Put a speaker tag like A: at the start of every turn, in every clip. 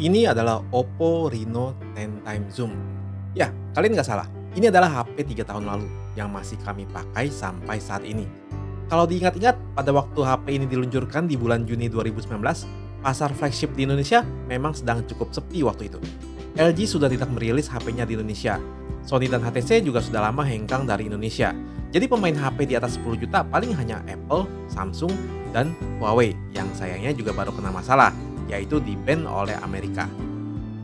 A: Ini adalah Oppo Reno 10 Time Zoom. Ya, kalian nggak salah. Ini adalah HP 3 tahun lalu yang masih kami pakai sampai saat ini. Kalau diingat-ingat, pada waktu HP ini diluncurkan di bulan Juni 2019, pasar flagship di Indonesia memang sedang cukup sepi waktu itu. LG sudah tidak merilis HP-nya di Indonesia. Sony dan HTC juga sudah lama hengkang dari Indonesia. Jadi pemain HP di atas 10 juta paling hanya Apple, Samsung, dan Huawei yang sayangnya juga baru kena masalah, yaitu di-ban oleh Amerika.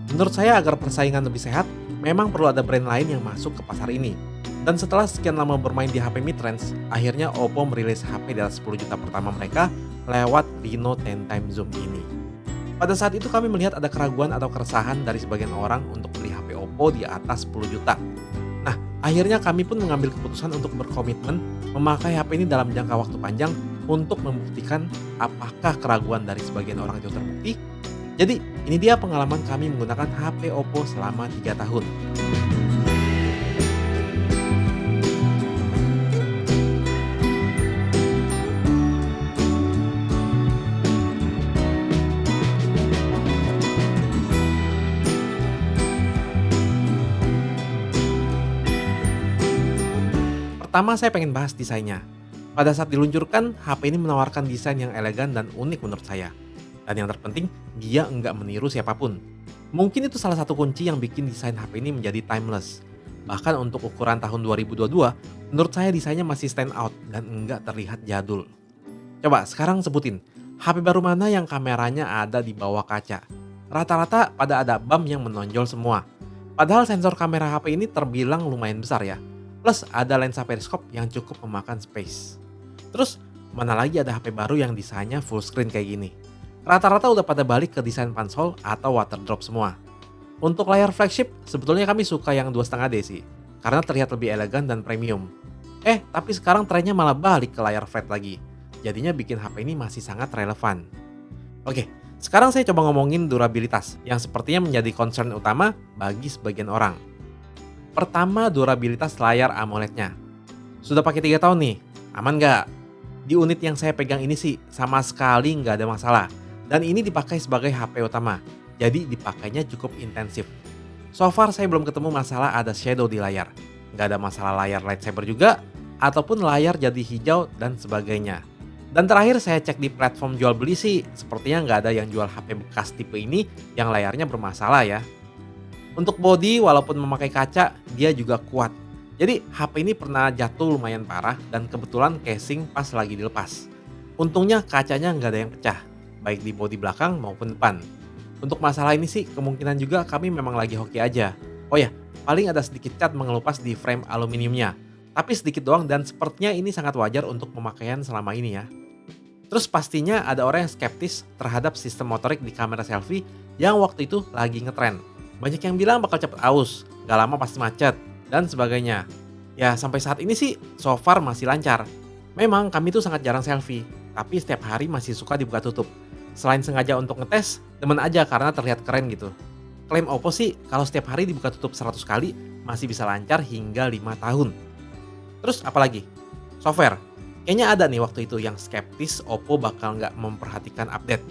A: Menurut saya agar persaingan lebih sehat, memang perlu ada brand lain yang masuk ke pasar ini. Dan setelah sekian lama bermain di HP mid-range, akhirnya Oppo merilis HP di atas 10 juta pertama mereka lewat Reno 10 Time Zoom ini. Pada saat itu kami melihat ada keraguan atau keresahan dari sebagian orang untuk beli HP Oppo di atas 10 juta. Nah, akhirnya kami pun mengambil keputusan untuk berkomitmen memakai HP ini dalam jangka waktu panjang untuk membuktikan apakah keraguan dari sebagian orang itu terbukti. Jadi, ini dia pengalaman kami menggunakan HP Oppo selama 3 tahun. Pertama, saya pengen bahas desainnya. Pada saat diluncurkan, HP ini menawarkan desain yang elegan dan unik menurut saya. Dan yang terpenting, dia enggak meniru siapapun. Mungkin itu salah satu kunci yang bikin desain HP ini menjadi timeless. Bahkan untuk ukuran tahun 2022, menurut saya desainnya masih stand out dan enggak terlihat jadul. Coba sekarang sebutin, HP baru mana yang kameranya ada di bawah kaca? Rata-rata pada ada bump yang menonjol semua. Padahal sensor kamera HP ini terbilang lumayan besar ya. Plus ada lensa periskop yang cukup memakan space. Terus mana lagi ada HP baru yang desainnya full screen kayak gini. Rata-rata udah pada balik ke desain pansol atau water drop semua. Untuk layar flagship sebetulnya kami suka yang 2,5D sih. Karena terlihat lebih elegan dan premium. Tapi sekarang trennya malah balik ke layar flat lagi. Jadinya bikin HP ini masih sangat relevan. Oke, sekarang saya coba ngomongin durabilitas yang sepertinya menjadi concern utama bagi sebagian orang. Pertama, durabilitas layar AMOLED-nya. Sudah pakai 3 tahun nih, aman nggak? Di unit yang saya pegang ini sih sama sekali nggak ada masalah. Dan ini dipakai sebagai HP utama, jadi dipakainya cukup intensif. So far saya belum ketemu masalah ada shadow di layar. Nggak ada masalah layar lightsaber juga, ataupun layar jadi hijau dan sebagainya. Dan terakhir saya cek di platform jual beli sih, sepertinya nggak ada yang jual HP bekas tipe ini yang layarnya bermasalah ya. Untuk bodi walaupun memakai kaca, dia juga kuat. Jadi HP ini pernah jatuh lumayan parah dan kebetulan casing pas lagi dilepas. Untungnya kacanya nggak ada yang pecah, baik di bodi belakang maupun depan. Untuk masalah ini sih kemungkinan juga kami memang lagi hoki aja. Oh ya, paling ada sedikit cat mengelupas di frame aluminiumnya. Tapi sedikit doang dan sepertinya ini sangat wajar untuk pemakaian selama ini ya. Terus pastinya ada orang yang skeptis terhadap sistem motorik di kamera selfie yang waktu itu lagi ngetren. Banyak yang bilang bakal cepet aus, gak lama pasti macet, dan sebagainya. Ya sampai saat ini sih so far masih lancar. Memang kami tuh sangat jarang selfie, tapi setiap hari masih suka dibuka tutup. Selain sengaja untuk ngetes, demen aja karena terlihat keren gitu. Klaim Oppo sih kalau setiap hari dibuka tutup 100 kali masih bisa lancar hingga 5 tahun. Terus apalagi? Software. Kayaknya ada nih waktu itu yang skeptis Oppo bakal nggak memperhatikan update.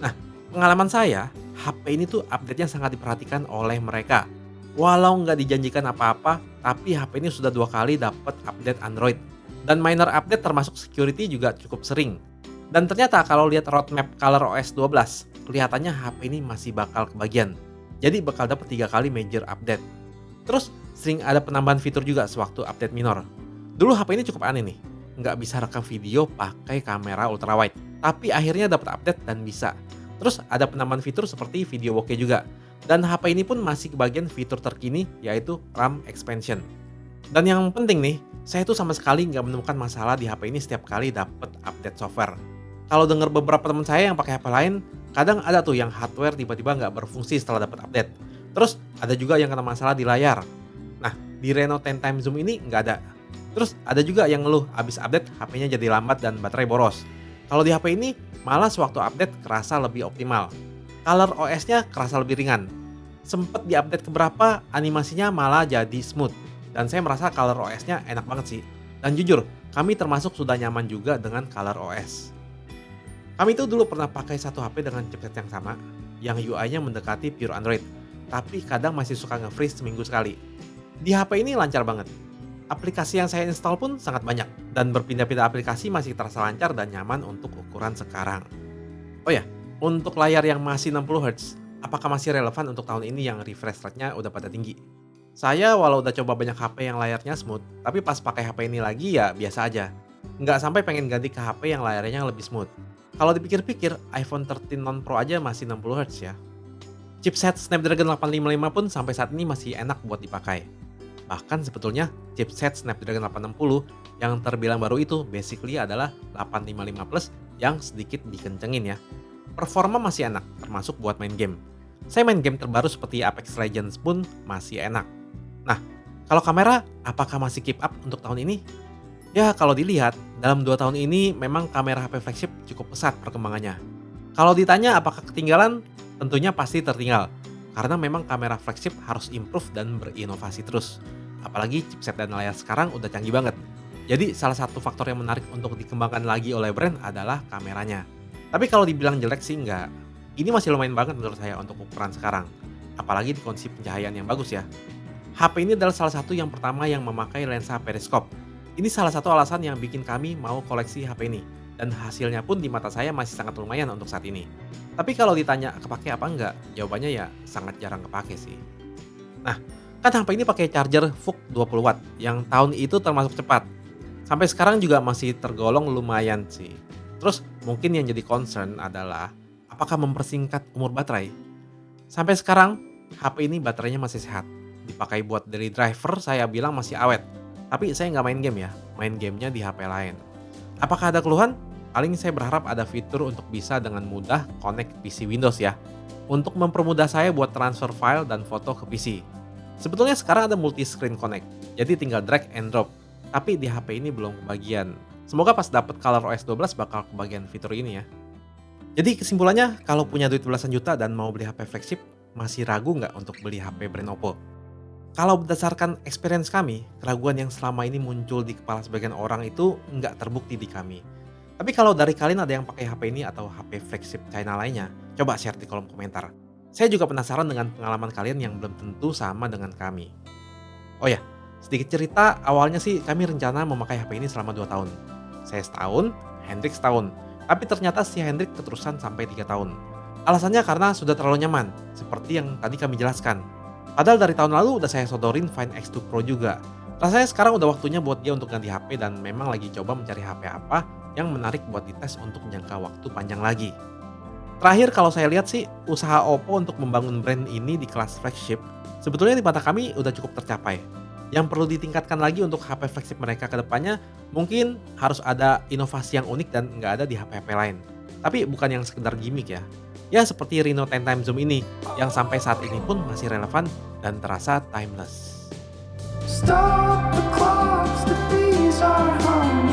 A: Nah, pengalaman saya, HP ini tuh update-nya sangat diperhatikan oleh mereka. Walau nggak dijanjikan apa-apa, tapi HP ini sudah 2 kali dapat update Android. Dan minor update termasuk security juga cukup sering. Dan ternyata kalau lihat roadmap ColorOS 12, kelihatannya HP ini masih bakal kebagian. Jadi bakal dapat 3 kali major update. Terus sering ada penambahan fitur juga sewaktu update minor. Dulu HP ini cukup aneh nih, nggak bisa rekam video pakai kamera ultrawide. Tapi akhirnya dapat update dan bisa. Terus ada penambahan fitur seperti video bokeh juga. Dan HP ini pun masih kebagian fitur terkini yaitu RAM expansion. Dan yang penting nih, saya tuh sama sekali nggak menemukan masalah di HP ini setiap kali dapat update software. Kalau dengar beberapa teman saya yang pakai HP lain, kadang ada tuh yang hardware tiba-tiba nggak berfungsi setelah dapat update. Terus ada juga yang kena masalah di layar. Nah, di Reno 10 Time Zoom ini nggak ada. Terus ada juga yang ngeluh abis update HP-nya jadi lambat dan baterai boros. Kalau di HP ini malah sewaktu update kerasa lebih optimal. ColorOS-nya kerasa lebih ringan. Sempet di update keberapa animasinya malah jadi smooth. Dan saya merasa ColorOS-nya enak banget sih. Dan jujur, kami termasuk sudah nyaman juga dengan ColorOS. Kami tuh dulu pernah pakai satu HP dengan chipset yang sama, yang UI-nya mendekati pure Android, tapi kadang masih suka nge-freeze seminggu sekali. Di HP ini lancar banget. Aplikasi yang saya install pun sangat banyak, dan berpindah-pindah aplikasi masih terasa lancar dan nyaman untuk ukuran sekarang. Oh ya, untuk layar yang masih 60 Hz, apakah masih relevan untuk tahun ini yang refresh rate-nya udah pada tinggi? Saya walau udah coba banyak HP yang layarnya smooth, tapi pas pakai HP ini lagi ya biasa aja. Nggak sampai pengen ganti ke HP yang layarnya lebih smooth. Kalau dipikir-pikir, iPhone 13 non Pro aja masih 60 Hz ya. Chipset Snapdragon 855 pun sampai saat ini masih enak buat dipakai. Bahkan sebetulnya chipset Snapdragon 860 yang terbilang baru itu basically adalah 855 Plus yang sedikit dikencengin ya. Performa masih enak, termasuk buat main game. Saya main game terbaru seperti Apex Legends pun masih enak. Nah, kalau kamera, apakah masih keep up untuk tahun ini? Ya, kalau dilihat, dalam 2 tahun ini memang kamera HP flagship cukup pesat perkembangannya. Kalau ditanya apakah ketinggalan, tentunya pasti tertinggal. Karena memang kamera flagship harus improve dan berinovasi terus. Apalagi chipset dan layar sekarang udah canggih banget. Jadi salah satu faktor yang menarik untuk dikembangkan lagi oleh brand adalah kameranya. Tapi kalau dibilang jelek sih enggak. Ini masih lumayan banget menurut saya untuk ukuran sekarang. Apalagi di kondisi pencahayaan yang bagus ya. HP ini adalah salah satu yang pertama yang memakai lensa periskop. Ini salah satu alasan yang bikin kami mau koleksi HP ini. Dan hasilnya pun di mata saya masih sangat lumayan untuk saat ini. Tapi kalau ditanya kepake apa enggak, jawabannya ya sangat jarang kepake sih. Nah, kan HP ini pakai charger VOOC 20 watt yang tahun itu termasuk cepat. Sampai sekarang juga masih tergolong lumayan sih. Terus mungkin yang jadi concern adalah apakah mempersingkat umur baterai? Sampai sekarang HP ini baterainya masih sehat. Dipakai buat daily driver saya bilang masih awet. Tapi saya nggak main game ya, main gamenya di HP lain. Apakah ada keluhan? Paling saya berharap ada fitur untuk bisa dengan mudah connect PC Windows ya. Untuk mempermudah saya buat transfer file dan foto ke PC. Sebetulnya sekarang ada multi screen connect, jadi tinggal drag and drop. Tapi di HP ini belum kebagian. Semoga pas dapet ColorOS 12 bakal kebagian fitur ini ya. Jadi kesimpulannya, kalau punya duit belasan juta dan mau beli HP flagship, masih ragu nggak untuk beli HP brand Oppo? Kalau berdasarkan experience kami, keraguan yang selama ini muncul di kepala sebagian orang itu nggak terbukti di kami. Tapi kalau dari kalian ada yang pakai HP ini atau HP flagship China lainnya, coba share di kolom komentar. Saya juga penasaran dengan pengalaman kalian yang belum tentu sama dengan kami. Oh ya, sedikit cerita, awalnya sih kami rencana memakai HP ini selama 2 tahun. Saya setahun, Hendrik setahun. Tapi ternyata si Hendrik keterusan sampai 3 tahun. Alasannya karena sudah terlalu nyaman, seperti yang tadi kami jelaskan. Padahal dari tahun lalu udah saya sodorin Find X2 Pro juga. Rasanya sekarang udah waktunya buat dia untuk ganti HP dan memang lagi coba mencari HP apa yang menarik buat dites untuk jangka waktu panjang lagi. Terakhir kalau saya lihat sih, usaha Oppo untuk membangun brand ini di kelas flagship, sebetulnya di mata kami udah cukup tercapai. Yang perlu ditingkatkan lagi untuk HP flagship mereka ke depannya, mungkin harus ada inovasi yang unik dan nggak ada di HP-HP lain. Tapi bukan yang sekedar gimmick ya. Ya seperti Reno 10 Time Zoom ini, yang sampai saat ini pun masih relevan dan terasa timeless. Stop the clocks, the bees are humming.